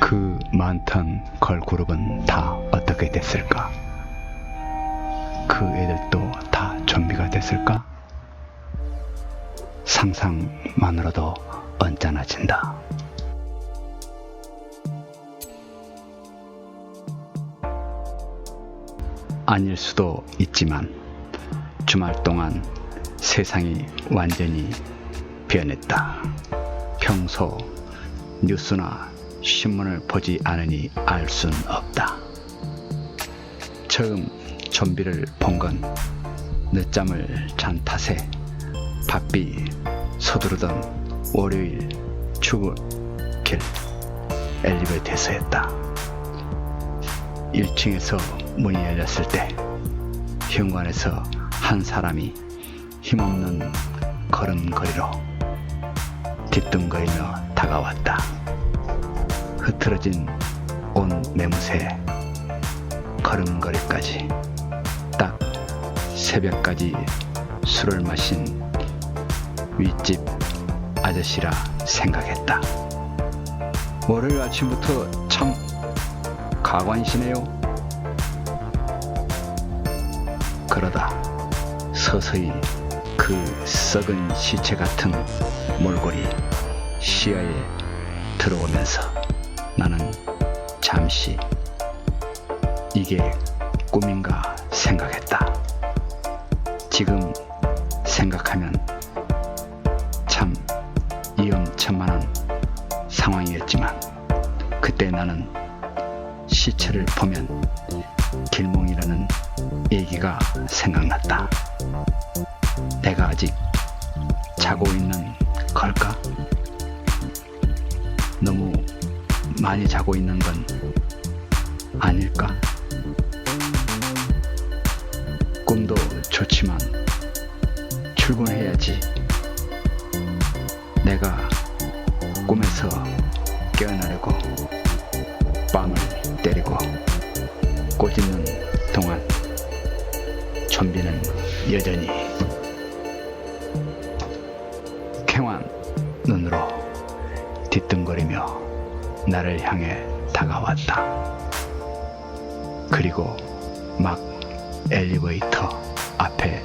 그 많던 걸그룹은 다 어떻게 됐을까? 그 애들도 다 좀비가 됐을까? 상상만으로도 언짢아진다. 아닐 수도 있지만 주말 동안 세상이 완전히 변했다. 평소 뉴스나 신문을 보지 않으니 알 순 없다. 처음 좀비를 본 건 늦잠을 잔 탓에 바삐 서두르던 월요일 출근길 엘리베이터에서였다. 1층에서 문이 열렸을 때 현관에서 한 사람이 힘없는 걸음걸이로 뒤뚱거리며 다가왔다. 흐트러진 옷 매무새 걸음걸이까지 딱 새벽까지 술을 마신 윗집 아저씨라 생각했다. 월요일 아침부터 참 가관이시네요. 그러다 서서히 그 썩은 시체 같은 몰골이 시야에 들어오면서 나는 잠시 이게 꿈인가 생각했다. 지금 생각하면 참 위험천만한 상황이었지만 그때 나는 시체를 보면 길몽이라는 얘기가 생각났다. 내가 아직 자고 있는 걸까? 너무 많이 자고 있는 건 아닐까? 꿈도 좋지만 출근해야지. 내가 꿈에서 깨어나려고 빵을 때리고 꼬집는 동안 좀비는 여전히 쾌활한 눈으로 뒤뚱거리며 나를 향해 다가왔다. 그리고 막 엘리베이터 앞에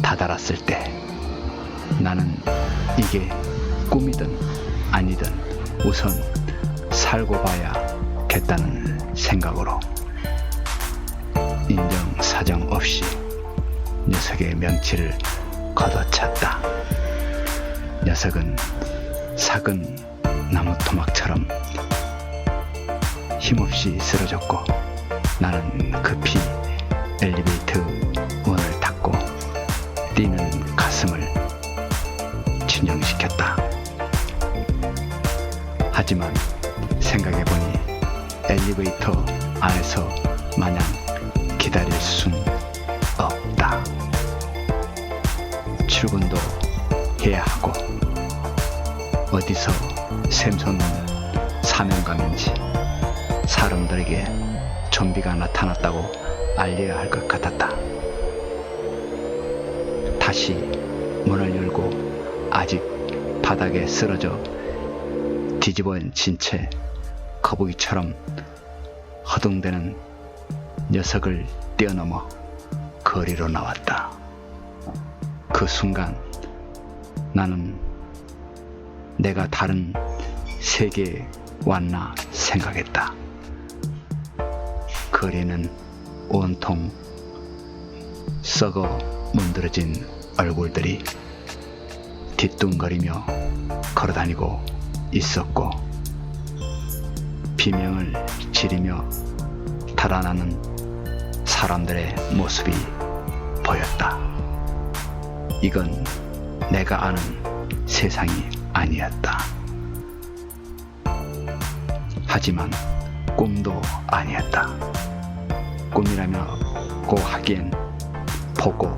다다랐을 때 나는 이게 꿈이든 아니든 우선 살고 봐야겠다는 생각으로 인정사정 없이 녀석의 명치를 걷어찼다. 녀석은 삭은 나무 토막처럼 힘없이 쓰러졌고 나는 급히 엘리베이터 문을 닫고 뛰는 가슴을 진정시켰다. 하지만 생각해보니 엘리베이터 안에서 마냥 기다릴 순 없다. 출근도 해야 하고 어디서 샘솟는 사명감인지 사람들에게 좀비가 나타났다고 알려야 할 것 같았다. 다시 문을 열고 아직 바닥에 쓰러져 뒤집어진 채 거북이처럼 허둥대는 녀석을 뛰어넘어 거리로 나왔다. 그 순간 나는 내가 다른 세계에 왔나 생각했다. 거리는 온통 썩어 문드러진 얼굴들이 뒤뚱거리며 걸어다니고 있었고 비명을 지르며 달아나는 사람들의 모습이 보였다. 이건 내가 아는 세상이 아니었다. 하지만 꿈도 아니었다. 꿈이라고 하기엔 보고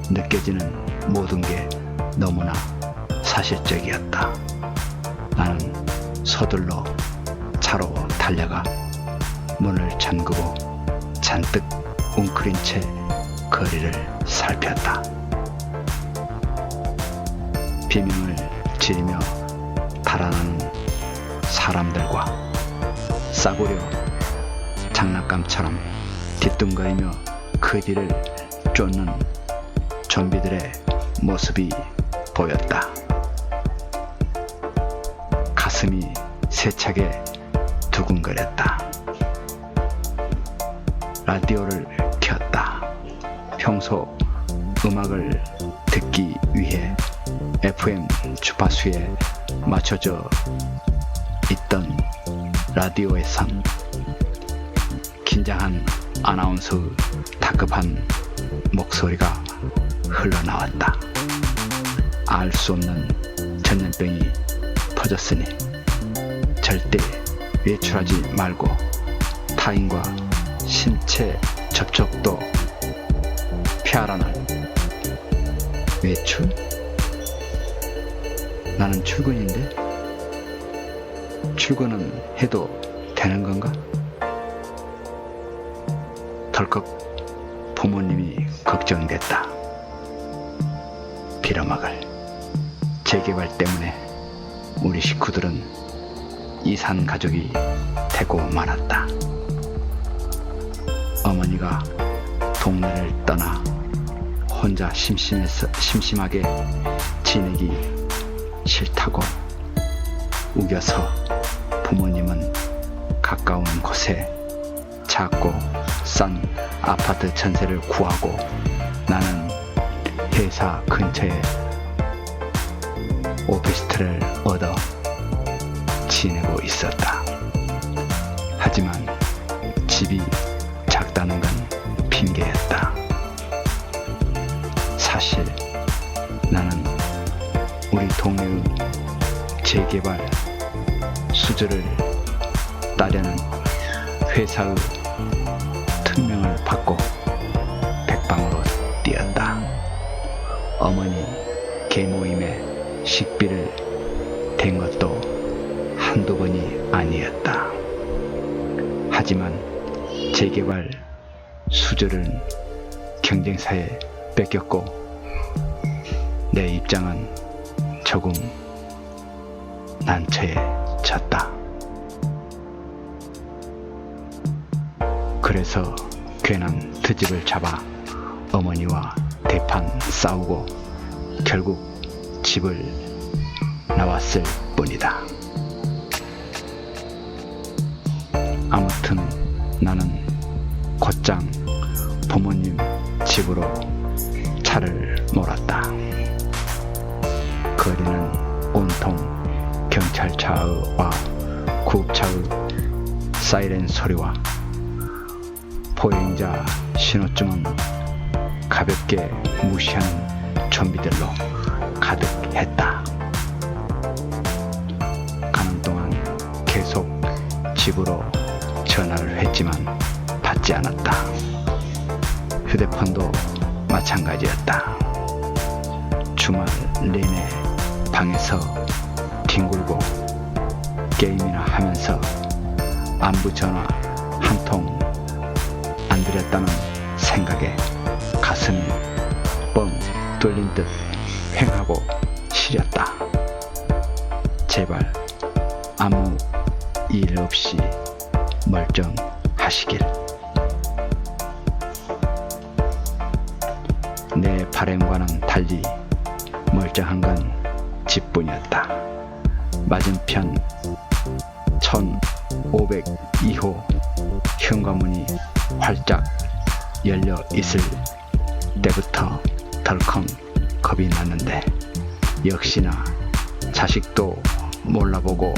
느껴지는 모든 게 너무나 사실적이었다. 나는 서둘러 차로 달려가 문을 잠그고 잔뜩 웅크린 채 거리를 살폈다. 비명을 지르며 달아나는 사람들과 싸구려 장난감처럼 뒤뚱거리며 그 뒤를 쫓는 좀비들의 모습이 보였다. 가슴이 세차게 두근거렸다. 라디오를 켰다. 평소 음악을 듣기 위해 FM 주파수에 맞춰져 있던 라디오에선 긴장한 아나운서의 다급한 목소리가 흘러나왔다. 알 수 없는 전염병이 퍼졌으니 절대 외출하지 말고 타인과 신체 접촉도 피하라는. 외출? 나는 출근인데? 출근은 해도 되는 건가? 덜컥 부모님이 걱정됐다. 빌어먹을 재개발 때문에 우리 식구들은 이산 가족이 되고 말았다. 어머니가 동네를 떠나 혼자 심심하게 지내기 싫다고 우겨서 부모님은 가까운 곳에 작고 싼 아파트 전세를 구하고 나는 회사 근처에 오피스텔을 얻어 지내고 있었다. 하지만 집이 작다는 건 핑계였다. 사실 나는 우리 동네의 재개발 수주를 따려는 회사의 특명을 받고 백방으로 뛰었다. 어머니 계모임에 식비를 댄 것도 한두 번이 아니었다. 하지만 재개발 수주를 경쟁사에 뺏겼고 내 입장은 조금 난처해졌다. 그래서 괜한 트집을 잡아 어머니와 대판 싸우고 결국 집을 나왔을 뿐이다. 아무튼 나는 곧장 부모님 집으로 차를 몰았다. 거리는 온통 경찰차와 구급차의 사이렌 소리와 보행자 신호등은 가볍게 무시하는 좀비들로 가득했다. 가는 동안 계속 집으로 전화를 했지만 받지 않았다. 휴대폰도 마찬가지였다. 주말 내내 방에서 뒹굴고 게임이나 하면서 안부 전화 한 통 안 드렸다는 생각에 가슴이 뻥 뚫린 듯 횡하고 시렸다. 제발 아무 일 없이 멀쩡하시길. 내 바람과는 달리 멀쩡한 건 집뿐이었다. 맞은편 1502호 현관문이 활짝 열려 있을 때부터 덜컹 겁이 났는데 역시나 자식도 몰라보고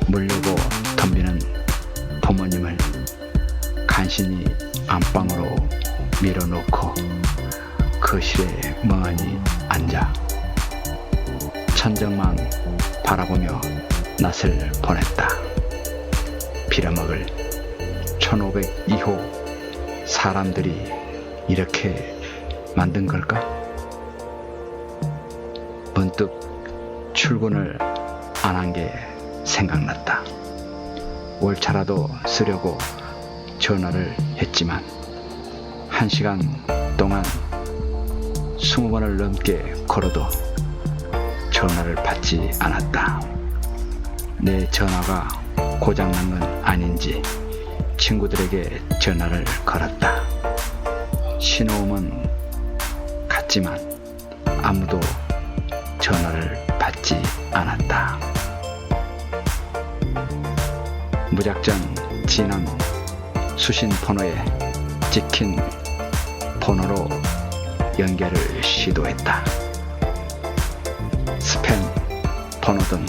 물려고 덤비는 부모님을 간신히 안방으로 밀어놓고 거실에 멍하니 앉아 천정만 바라보며 낯을 보냈다. 빌어먹을 1502호 사람들이 이렇게 만든 걸까? 문득 출근을 안 한 게 생각났다. 월차라도 쓰려고 전화를 했지만 1시간 동안 20번을 넘게 걸어도 전화를 받지 않았다. 내 전화가 고장난 건 아닌지 친구들에게 전화를 걸었다. 신호음은 갔지만 아무도 전화를 받지 않았다. 무작정 지난 수신 번호에 찍힌 번호로 연결을 시도했다. 스팸 번호든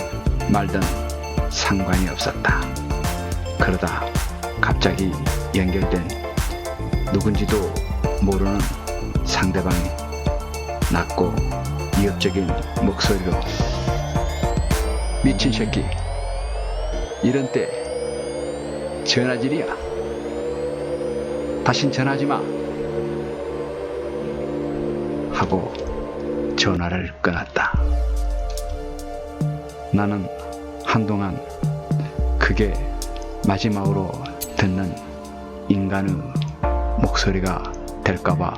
말든 상관이 없었다. 그러다 갑자기 연결된 누군지도 모르는 상대방의 낮고 위협적인 목소리로 미친 새끼, 이런 때 전화질이야. 다신 전화하지 마. 하고 전화를 끊었다. 나는 한동안 그게 마지막으로 듣는 인간의 목소리가 될까봐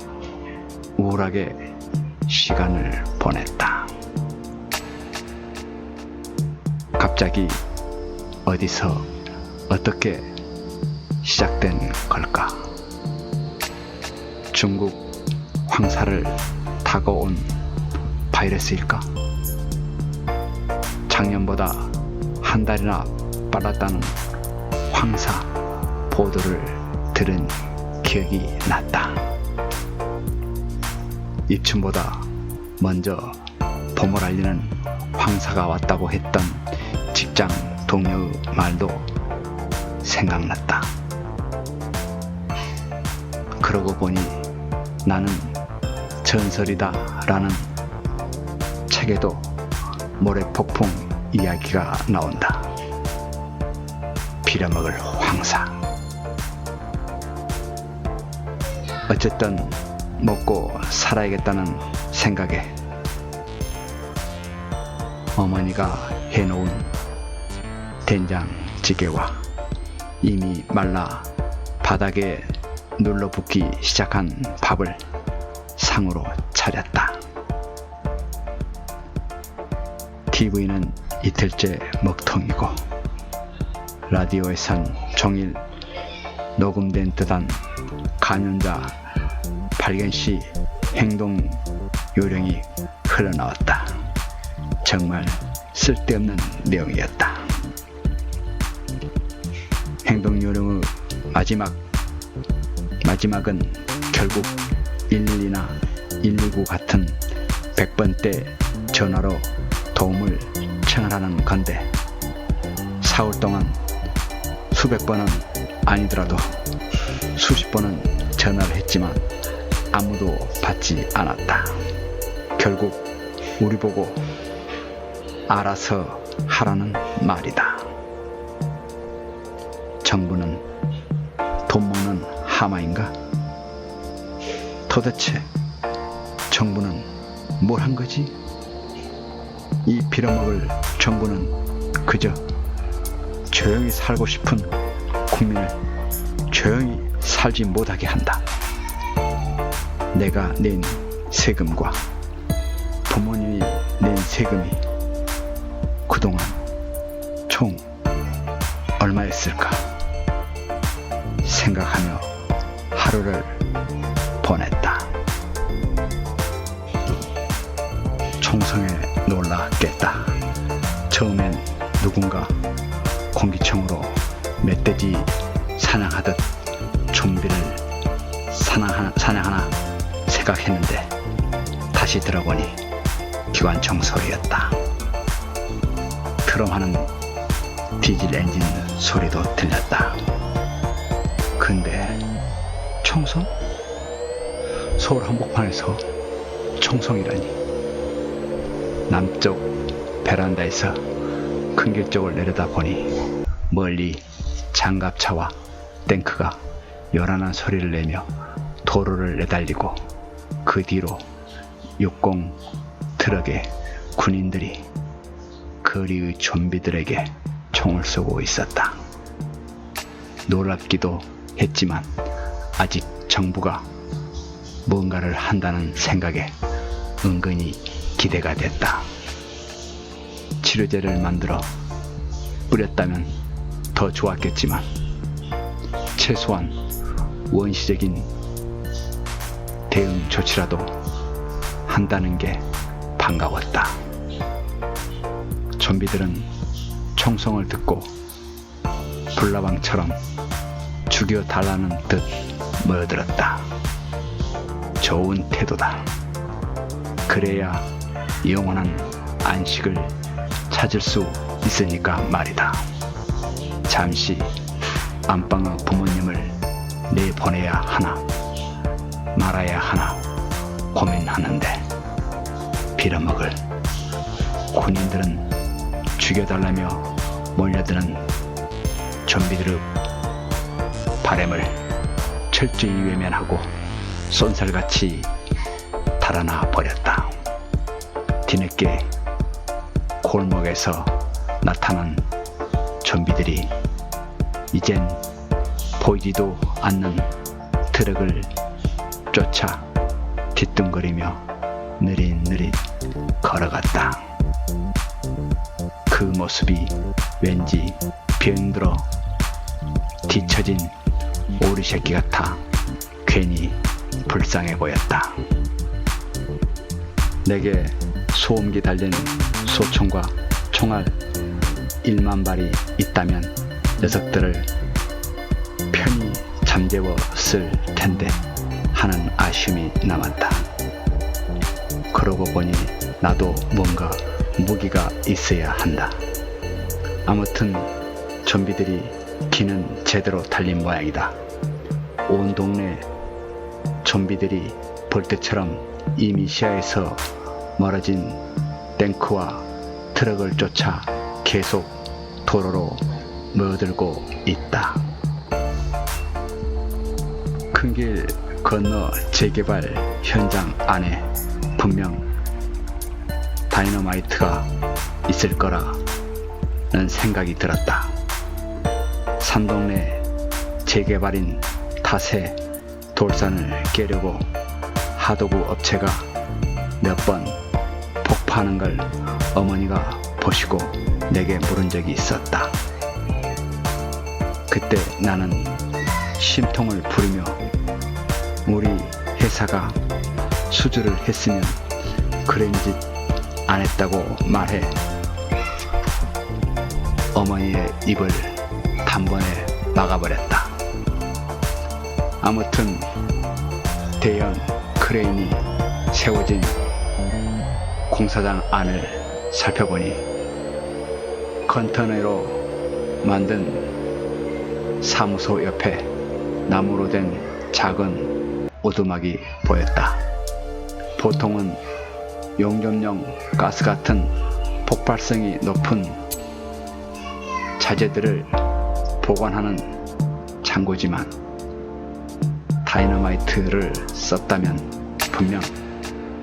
우울하게 시간을 보냈다. 갑자기 어디서 어떻게 시작된 걸까? 중국 황사를 타고 온 바이러스일까? 작년보다 한 달이나 빨랐다는 황사 보도를 들은 기억이 났다. 입춘보다 먼저 봄을 알리는 황사가 왔다고 했던 직장 동료의 말도 생각났다. 그러고 보니 나는 전설이다라는 책에도 모래폭풍 이야기가 나온다. 빌어먹을 황사. 어쨌든 먹고 살아야겠다는 생각에 어머니가 해놓은 된장찌개와 이미 말라 바닥에 눌러붙기 시작한 밥을 상으로 차렸다. TV는 이틀째 먹통이고 라디오에선 종일 녹음된 듯한 감염자 발견 시 행동 요령이 흘러나왔다. 정말 쓸데없는 내용이었다. 행동 요령의 마지막은 결국 112나 119 같은 100번대 전화로 도움을 청하라는 건데, 사흘 동안 수백 번은 아니더라도 수십 번은 전화를 했지만 아무도 받지 않았다. 결국 우리 보고 알아서 하라는 말이다. 정부는 돈 먹는 하마인가? 도대체 정부는 뭘 한 거지? 이 빌어먹을 정부는 그저 조용히 살고 싶은 국민을 조용히 살지 못하게 한다. 내가 낸 세금과 부모님이 낸 세금이 그동안 총 얼마였을까 생각하며 하루를 보냈다. 총성에 놀라 깼다. 처음엔 누군가 공기총으로 멧돼지 사냥하듯 좀비를 사냥하나 생각했는데 다시 들어보니 기관총 소리였다. 트럼하는 디젤 엔진 소리도 들렸다. 근데 총성? 서울 한복판에서 총성이라니. 남쪽 베란다에서 큰 길 쪽을 내려다보니 멀리 장갑차와 탱크가 요란한 소리를 내며 도로를 내달리고, 그 뒤로 60 트럭의 군인들이 거리의 좀비들에게 총을 쏘고 있었다. 놀랍기도 했지만 아직 정부가 뭔가를 한다는 생각에 은근히 기대가 됐다. 치료제를 만들어 뿌렸다면 더 좋았겠지만 최소한 원시적인 대응 조치라도 한다는 게 반가웠다. 좀비들은 총성을 듣고 불나방처럼 죽여달라는 듯 모여들었다. 좋은 태도다. 그래야 영원한 안식을 찾을 수 있으니까 말이다. 잠시 안방의 부모님을 내보내야 하나 말아야 하나 고민하는데 빌어먹을 군인들은 죽여달라며 몰려드는 좀비들의 바램을 철저히 외면하고 쏜살같이 달아나 버렸다. 뒤늦게 골목에서 나타난 좀비들이 이젠 보이지도 않는 트럭을 쫓아 뒤뚱거리며 느릿느릿 걸어갔다. 그 모습이 왠지 병들어 뒤처진 오리 새끼 같아 괜히 불쌍해 보였다. 내게 소음기 달린 소총과 총알 1만 발이 있다면 녀석들을 편히 잠재웠을 텐데 하는 아쉬움이 남았다. 그러고 보니 나도 뭔가 무기가 있어야 한다. 아무튼 좀비들이 기는 제대로 달린 모양이다. 온 동네 좀비들이 벌떼처럼 이미 시야에서 멀어진 탱크와 트럭을 쫓아 계속 도로로 모여들고 있다. 큰 길 건너 재개발 현장 안에 분명 다이너마이트가 있을 거라는 생각이 들었다. 산동네 재개발인 탓에 돌산을 깨려고 하도구 업체가 몇 번 폭파하는 걸 어머니가 보시고 내게 물은 적이 있었다. 그때 나는 심통을 부리며 우리 회사가 수주를 했으면 그런 짓 안 했다고 말해 어머니의 입을 단번에 막아버렸다. 아무튼 대형 크레인이 세워진 공사장 안을 살펴보니 컨테이너로 만든 사무소 옆에 나무로 된 작은 오두막이 보였다. 보통은 용접용 가스 같은 폭발성이 높은 자재들을 보관하는 창고지만 다이너마이트를 썼다면 분명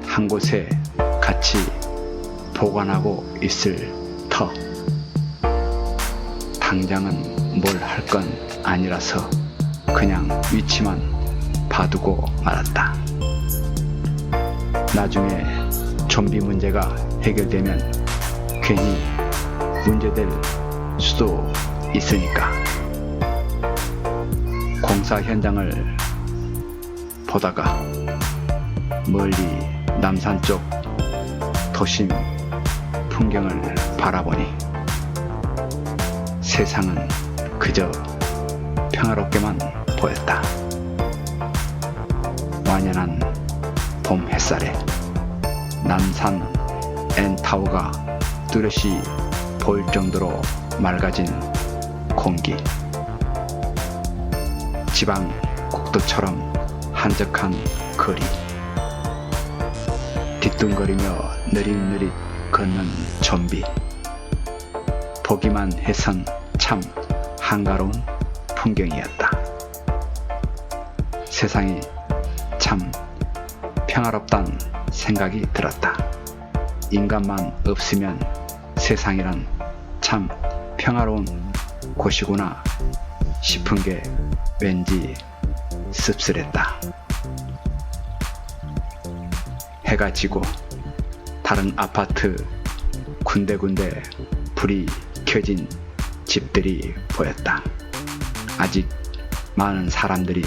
한 곳에 같이 보관하고 있을 터. 당장은 뭘 할 건 아니라서 그냥 위치만 봐두고 말았다. 나중에 좀비 문제가 해결되면 괜히 문제될 수도 있으니까. 공사 현장을 보다가 멀리 남산 쪽 도심 풍경을 바라보니 세상은 그저 평화롭게만 보였다. 완연한 봄 햇살에 남산 N타워가 뚜렷이 보일 정도로 맑아진 공기, 지방 국도처럼 한적한 거리, 뒤뚱거리며 느릿느릿 걷는 좀비. 보기만 해선 참 한가로운 풍경이었다. 세상이 참 평화롭단 생각이 들었다. 인간만 없으면 세상이란 참 평화로운 곳이구나 싶은 게 왠지 씁쓸했다. 해가 지고 다른 아파트 군데군데 불이 켜진 집들이 보였다. 아직 많은 사람들이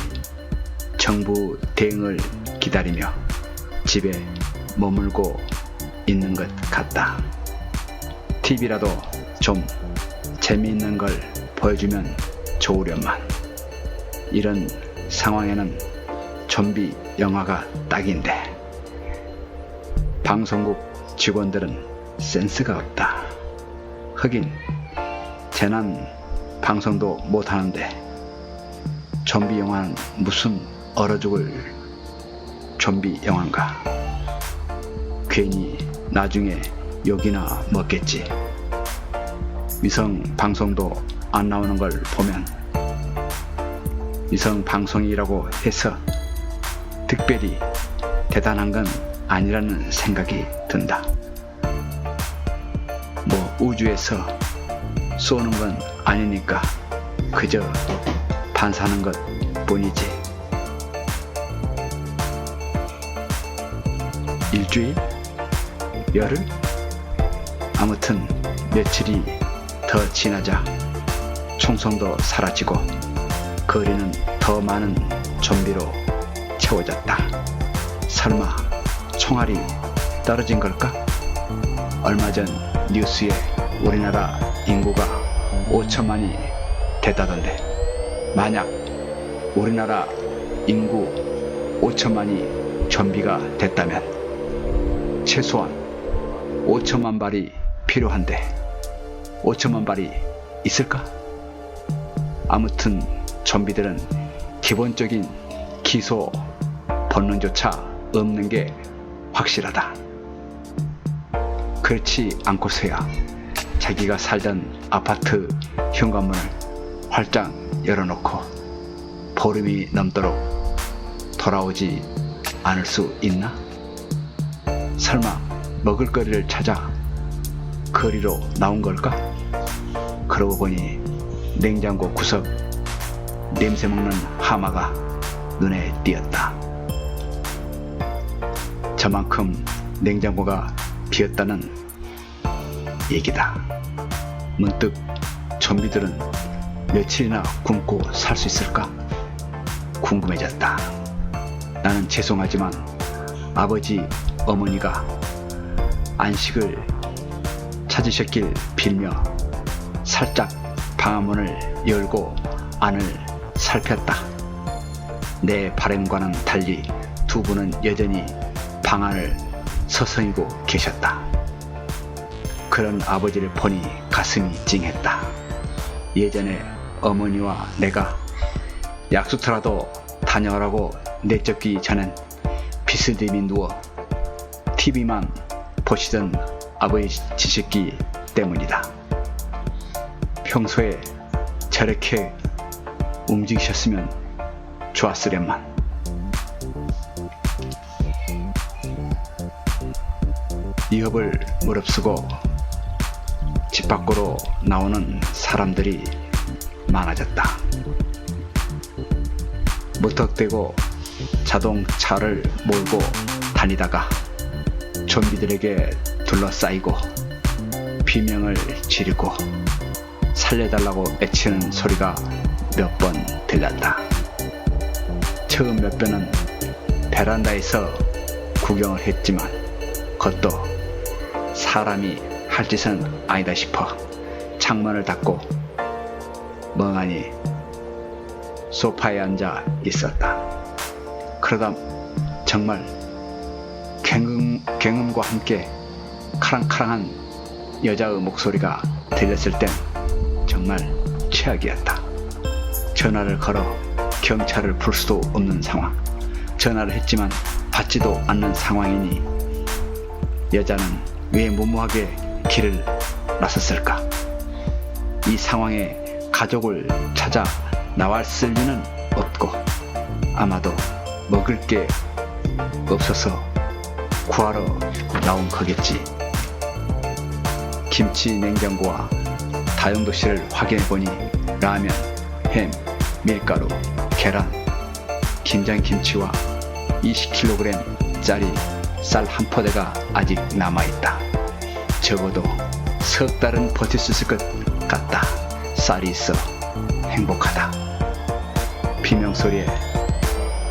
정부 대응을 기다리며 집에 머물고 있는 것 같다. TV라도 좀 재미있는 걸 보여주면 좋으련만. 이런 상황에는 좀비 영화가 딱인데 방송국 직원들은 센스가 없다. 하긴 재난 방송도 못하는데 좀비 영화는 무슨 얼어 죽을 좀비 영화인가. 괜히 나중에 욕이나 먹겠지. 위성 방송도 안 나오는 걸 보면 위성 방송이라고 해서 특별히 대단한 건 아니라는 생각이 든다. 뭐 우주에서 쏘는 건 아니니까 그저 반사하는 것 뿐이지. 일주일? 열흘? 아무튼 며칠이 더 지나자 총성도 사라지고 거리는 더 많은 좀비로 채워졌다. 설마 총알이 떨어진 걸까? 얼마 전 뉴스에 우리나라 인구가 5천만이 됐다던데, 만약 우리나라 인구 5천만이 좀비가 됐다면 최소한 5천만 발이 필요한데 5천만 발이 있을까? 아무튼 좀비들은 기본적인 기소 본능조차 없는 게 확실하다. 그렇지 않고서야 자기가 살던 아파트 현관문을 활짝 열어놓고 보름이 넘도록 돌아오지 않을 수 있나? 설마 먹을거리를 찾아 거리로 나온 걸까? 그러고 보니 냉장고 구석 냄새 먹는 하마가 눈에 띄었다. 저만큼 냉장고가 비었다는 얘기다. 문득 좀비들은 며칠이나 굶고 살 수 있을까 궁금해졌다. 나는 죄송하지만 아버지, 어머니가 안식을 찾으셨길 빌며 살짝 방화문을 열고 안을 살폈다. 내 바람과는 달리 두 분은 여전히 방 안을 서성이고 계셨다. 그런 아버지를 보니 가슴이 찡했다. 예전에 어머니와 내가 약수터라도 다녀오라고 내쫓기 전엔 비스듬히 누워 TV만 보시던 아버지시기 때문이다. 평소에 저렇게 움직이셨으면 좋았으련만. 이업을 무릅쓰고 집 밖으로 나오는 사람들이 많아졌다. 무턱대고 자동차를 몰고 다니다가 좀비들에게 둘러싸이고 비명을 지르고 살려달라고 외치는 소리가 몇 번 들렸다. 처음 몇 번은 베란다에서 구경을 했지만 그것도 사람이 할 짓은 아니다 싶어 창문을 닫고 멍하니 소파에 앉아 있었다. 그러다 정말 경음과 함께 카랑카랑한 여자의 목소리가 들렸을 땐 정말 최악이었다. 전화를 걸어 경찰을 부를 수도 없는 상황. 전화를 했지만 받지도 않는 상황이니 여자는 왜 무모하게 길을 나섰을까? 이 상황에 가족을 찾아 나왔을 리는 없고 아마도 먹을 게 없어서 구하러 나온 거겠지. 김치 냉장고와 다용도실을 확인해보니 라면, 햄, 밀가루, 계란, 김장김치와 20kg짜리 쌀 한 포대가 아직 남아있다. 적어도 석 달은 버틸 수 있을 것 같다 쌀이 있어 행복하다. 비명소리에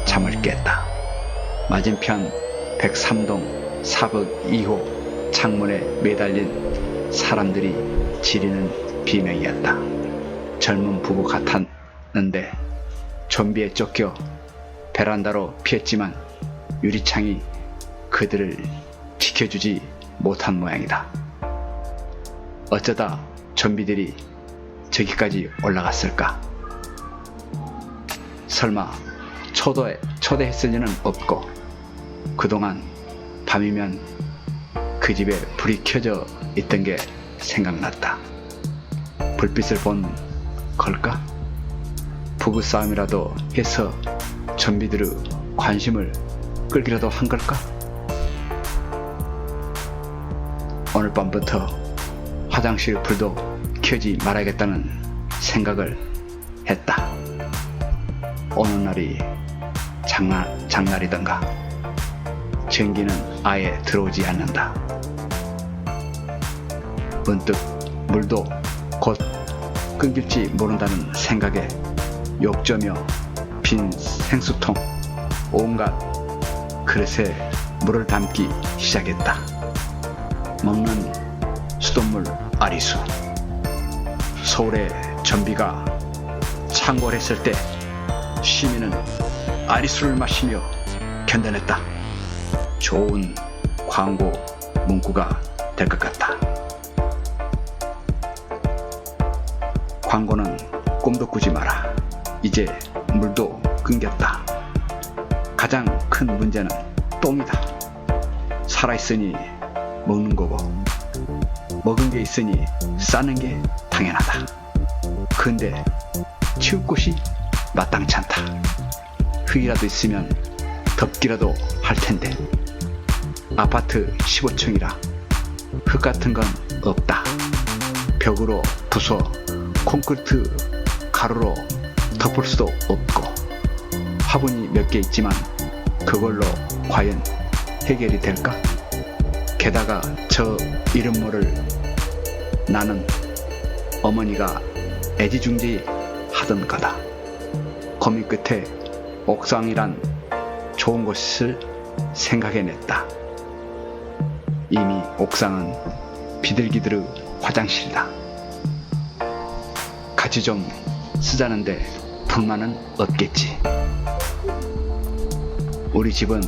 잠을 깼다. 맞은편 103동 사북 2호 창문에 매달린 사람들이 지르는 비명이었다. 젊은 부부 같았는데 좀비에 쫓겨 베란다로 피했지만 유리창이 그들을 지켜주지 못한 모양이다. 어쩌다 좀비들이 저기까지 올라갔을까? 설마 초대했을 리는 없고 그동안 밤이면 그 집에 불이 켜져 있던 게 생각났다. 불빛을 본 걸까? 부부싸움이라도 해서 좀비들의 관심을 끌기라도 한 걸까? 오늘 밤부터 화장실 불도 켜지 말아야겠다는 생각을 했다. 오는 날이 장날이던가. 전기는 아예 들어오지 않는다. 문득 물도 곧 끊길지 모른다는 생각에 욕조며 빈 생수통 온갖 그릇에 물을 담기 시작했다. 먹는 수돗물 아리수. 서울에 좀비가 창궐했을 때 시민은 아리수를 마시며 견뎌냈다. 좋은 광고 문구가 될 것 같다. 광고는 꿈도 꾸지 마라. 이제 물도 끊겼다. 가장 큰 문제는 똥이다. 살아있으니 먹는 거고 먹은 게 있으니 싸는 게 당연하다. 근데 치울 곳이 마땅치 않다. 흙이라도 있으면 덮기라도 할 텐데 아파트 15층이라 흙 같은 건 없다. 벽으로 부숴 콘크리트 가루로 덮을 수도 없고 화분이 몇 개 있지만 그걸로 과연 해결이 될까? 게다가 저 이름 모를 나는 어머니가 애지중지 하던 거다. 고민 끝에 옥상이란 좋은 곳을 생각해냈다. 이미 옥상은 비둘기들의 화장실이다. 같이 좀 쓰자는데 불만은 없겠지. 우리 집은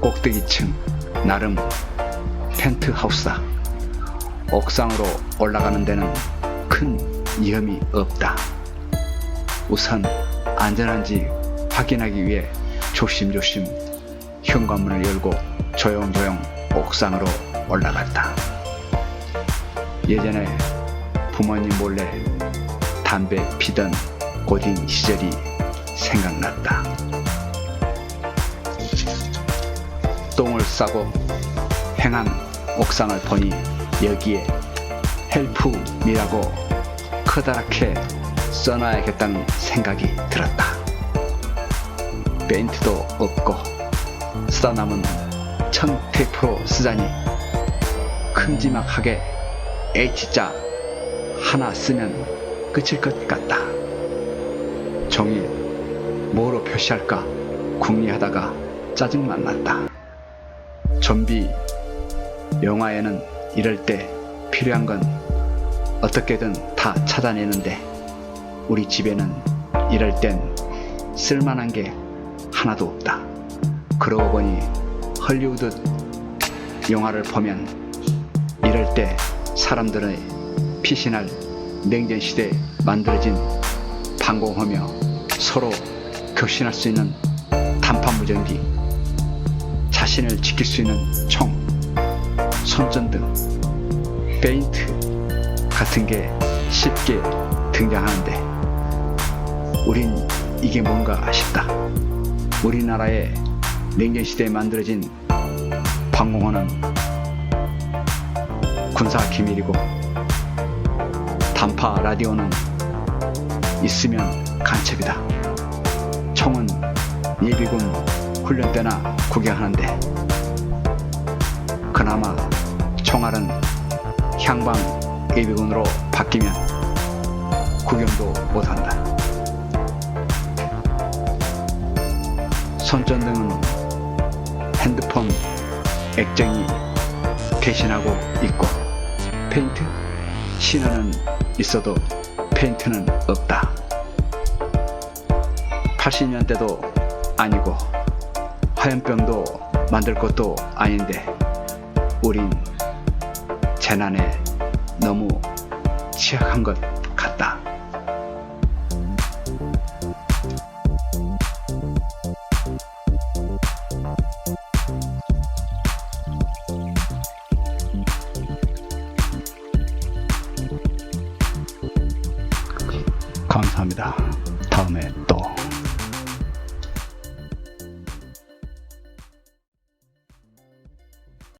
꼭대기층 나름 펜트하우스다. 옥상으로 올라가는 데는 큰 위험이 없다. 우선 안전한지 확인하기 위해 조심조심 현관문을 열고 조용조용 옥상으로 올라갔다. 예전에 부모님 몰래 담배 피던 고딩 시절이 생각났다. 똥을 싸고 행한 옥상을 보니 여기에 헬프미라고 커다랗게 써놔야겠다는 생각이 들었다. 페인트도 없고 쓰다 남은 천 테이프로 쓰자니 큼지막하게 H자 하나 쓰면 끝일 것 같다. 종이 뭐로 표시할까 궁리하다가 짜증만 났다. 좀비 영화에는 이럴 때 필요한 건 어떻게든 다 찾아내는데 우리 집에는 이럴 땐 쓸만한 게 하나도 없다. 그러고 보니 헐리우드 영화를 보면 이럴 때 사람들의 피신할 냉전시대에 만들어진 방공하며 서로 격신할 수 있는 단판무전기, 자신을 지킬 수 있는 총, 손전등, 페인트 같은 게 쉽게 등장하는데 우린 이게 뭔가 싶다. 우리나라의 냉전시대에 만들어진 방공호는 군사 기밀이고 단파 라디오는 있으면 간첩이다. 총은 예비군 훈련 때나 구경하는데 그나마 총알은 향방 예비군으로 바뀌면 구경도 못한다. 손전등은 핸드폰 액정이 대신하고 있고 페인트 신호는 있어도 페인트는 없다. 80년대도 아니고 화염병도 만들 것도 아닌데 우린 재난에 너무 취약한 것